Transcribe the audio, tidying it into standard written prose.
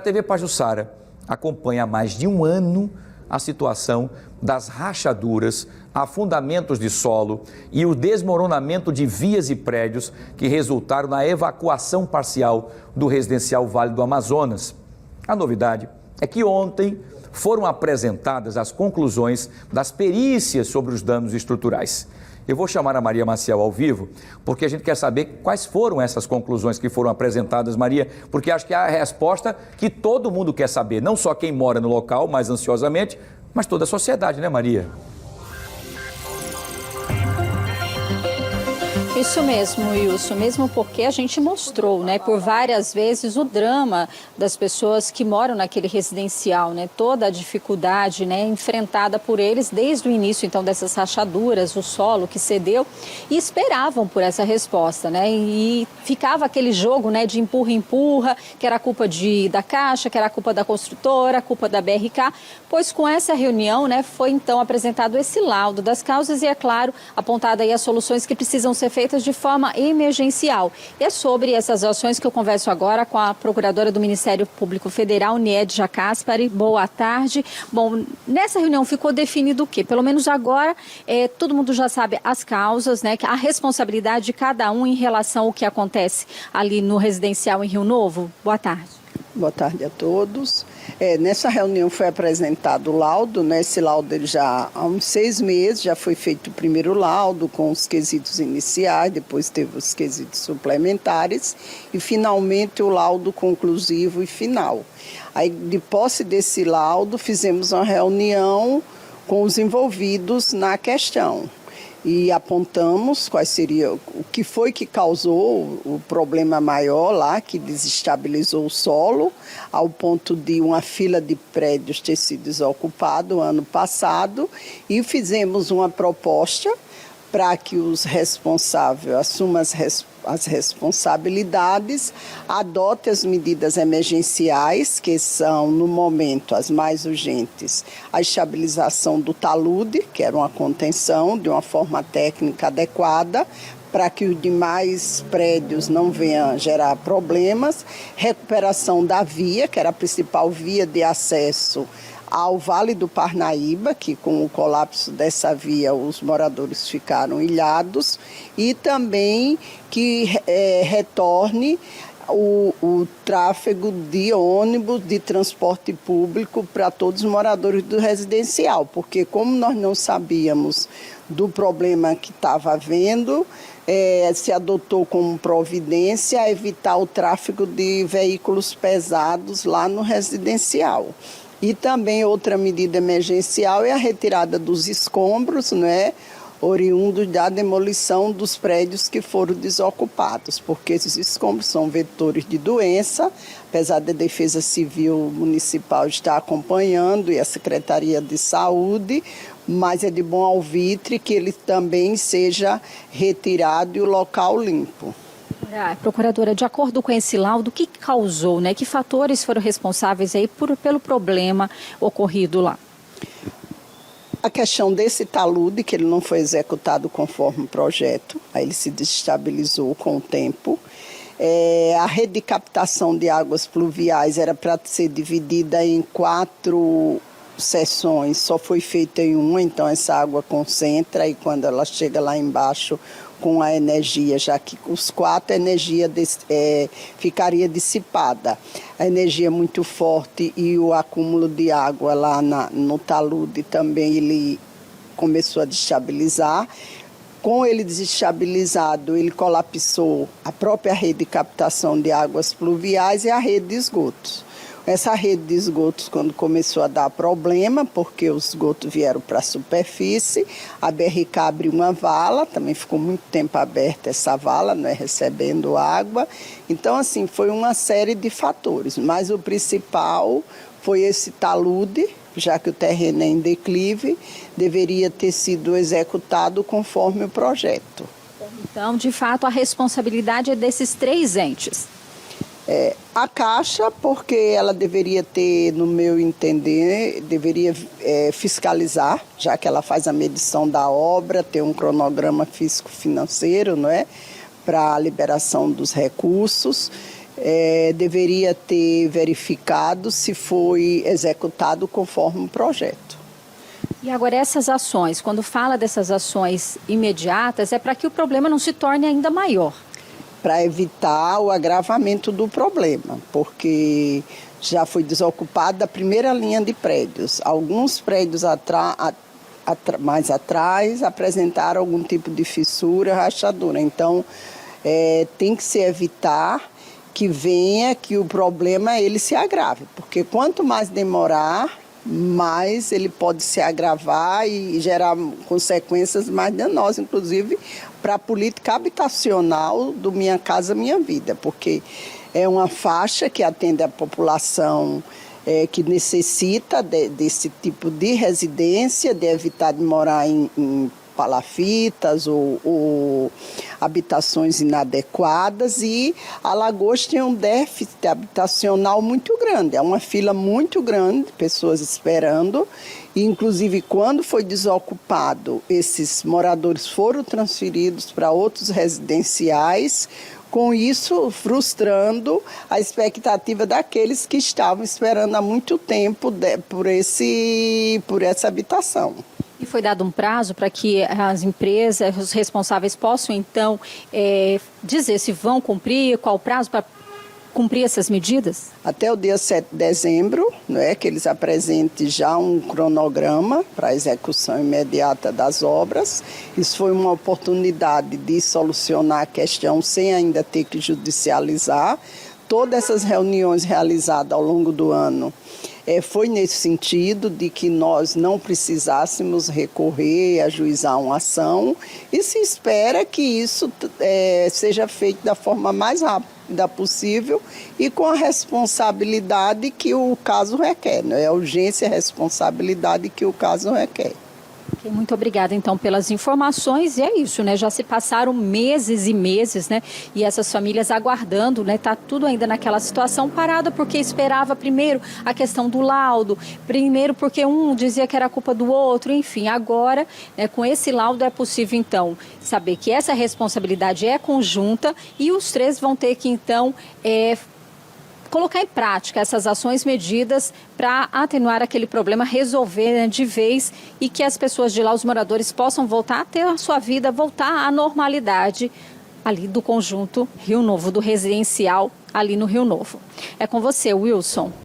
A TV Pajuçara acompanha há mais de um ano a situação das rachaduras, afundamentos de solo e o desmoronamento de vias e prédios que resultaram na evacuação parcial do residencial Vale do Amazonas. A novidade é que ontem foram apresentadas as conclusões das perícias sobre os danos estruturais. Eu vou chamar a Maria Maciel ao vivo, porque a gente quer saber quais foram essas conclusões que foram apresentadas, Maria, porque acho que é a resposta que todo mundo quer saber, não só quem mora no local mais ansiosamente, mas toda a sociedade, né, Maria? Isso mesmo, Wilson, mesmo porque a gente mostrou, né, por várias vezes o drama das pessoas que moram naquele residencial, né, toda a dificuldade, né, enfrentada por eles desde o início, então, dessas rachaduras, o solo que cedeu, e esperavam por essa resposta, né, e ficava aquele jogo, né, de empurra-empurra, que era a culpa da Caixa, que era a culpa da construtora, a culpa da BRK, pois com essa reunião, né, foi então apresentado esse laudo das causas e, é claro, apontada aí as soluções que precisam ser feitas de forma emergencial. E é sobre essas ações que eu converso agora com a procuradora do Ministério Público Federal, Niedja Caspari. Boa tarde. Bom, nessa reunião ficou definido o quê? Pelo menos agora, todo mundo já sabe as causas, né? A responsabilidade de cada um em relação ao que acontece ali no residencial em Rio Novo. Boa tarde. Boa tarde a todos. Nessa reunião foi apresentado o laudo, né? Esse laudo ele já há uns 6 meses já foi feito o primeiro laudo com os quesitos iniciais, depois teve os quesitos suplementares e finalmente o laudo conclusivo e final. Aí, de posse desse laudo, fizemos uma reunião com os envolvidos na questão. E apontamos quais seria o que foi que causou o problema maior lá, que desestabilizou o solo, ao ponto de uma fila de prédios ter sido desocupada ano passado, e fizemos uma proposta para que os responsáveis assumam as responsabilidades, adotem as medidas emergenciais, que são, no momento, as mais urgentes, a estabilização do talude, que era uma contenção de uma forma técnica adequada, para que os demais prédios não venham gerar problemas, recuperação da via, que era a principal via de acesso ao Vale do Parnaíba, que com o colapso dessa via os moradores ficaram ilhados, e também que retorne o tráfego de ônibus, de transporte público para todos os moradores do residencial, porque como nós não sabíamos do problema que estava havendo, se adotou como providência evitar o tráfego de veículos pesados lá no residencial. E também outra medida emergencial é a retirada dos escombros, né, oriundos da demolição dos prédios que foram desocupados, porque esses escombros são vetores de doença, apesar da Defesa Civil Municipal estar acompanhando e a Secretaria de Saúde, mas é de bom alvitre que ele também seja retirado e o local limpo. Procuradora, de acordo com esse laudo, o que causou, né? Que fatores foram responsáveis aí pelo problema ocorrido lá? A questão desse talude, que ele não foi executado conforme o projeto, aí ele se desestabilizou com o tempo. A rede de captação de águas pluviais era para ser dividida em 4 seções, só foi feita em uma, então essa água concentra e quando ela chega lá embaixo com a energia, já que os 4 a energia ficaria dissipada. A energia é muito forte e o acúmulo de água lá no talude também ele começou a destabilizar. Com ele desestabilizado, ele colapsou a própria rede de captação de águas pluviais e a rede de esgotos. Essa rede de esgotos, quando começou a dar problema, porque os esgotos vieram para a superfície, a BRK abriu uma vala, também ficou muito tempo aberta essa vala, né, recebendo água. Então, assim, foi uma série de fatores, mas o principal foi esse talude, já que o terreno é em declive, deveria ter sido executado conforme o projeto. Então, de fato, a responsabilidade é desses 3 entes. A Caixa, porque ela deveria ter, no meu entender, deveria fiscalizar, já que ela faz a medição da obra, ter um cronograma físico-financeiro, não é? Para a liberação dos recursos. deveria ter verificado se foi executado conforme o projeto. E agora essas ações, quando fala dessas ações imediatas, é para que o problema não se torne ainda maior. Para evitar o agravamento do problema, porque já foi desocupada a primeira linha de prédios. Alguns prédios mais atrás apresentaram algum tipo de fissura, rachadura. Então, tem que se evitar que o problema ele se agrave, porque quanto mais demorar, mais ele pode se agravar e gerar consequências mais danosas, inclusive para a política habitacional do Minha Casa Minha Vida, porque é uma faixa que atende a população que necessita desse tipo de residência, de evitar de morar em palafitas ou habitações inadequadas, e Alagoas tem um déficit habitacional muito grande, é uma fila muito grande de pessoas esperando, e inclusive quando foi desocupado, esses moradores foram transferidos para outros residenciais, com isso frustrando a expectativa daqueles que estavam esperando há muito tempo por essa habitação. E foi dado um prazo para que as empresas, os responsáveis possam, então, dizer se vão cumprir, qual o prazo para cumprir essas medidas? Até o dia 7 de dezembro, que eles apresentem já um cronograma para a execução imediata das obras. Isso foi uma oportunidade de solucionar a questão sem ainda ter que judicializar. Todas essas reuniões realizadas ao longo do ano foi nesse sentido de que nós não precisássemos recorrer, ajuizar uma ação, e se espera que isso seja feito da forma mais rápida possível e com a responsabilidade que o caso requer, a urgência e a responsabilidade que o caso requer. Muito obrigada, então, pelas informações. E é isso, né? Já se passaram meses e meses, né? E essas famílias aguardando, né? Tá tudo ainda naquela situação parada, porque esperava primeiro a questão do laudo, primeiro porque um dizia que era culpa do outro, enfim. Agora, né, com esse laudo é possível, então, saber que essa responsabilidade é conjunta e os três vão ter que, então, colocar em prática essas ações medidas para atenuar aquele problema, resolver, né, de vez, e que as pessoas de lá, os moradores, possam voltar a ter a sua vida, voltar à normalidade ali do conjunto Rio Novo, do residencial ali no Rio Novo. É com você, Wilson.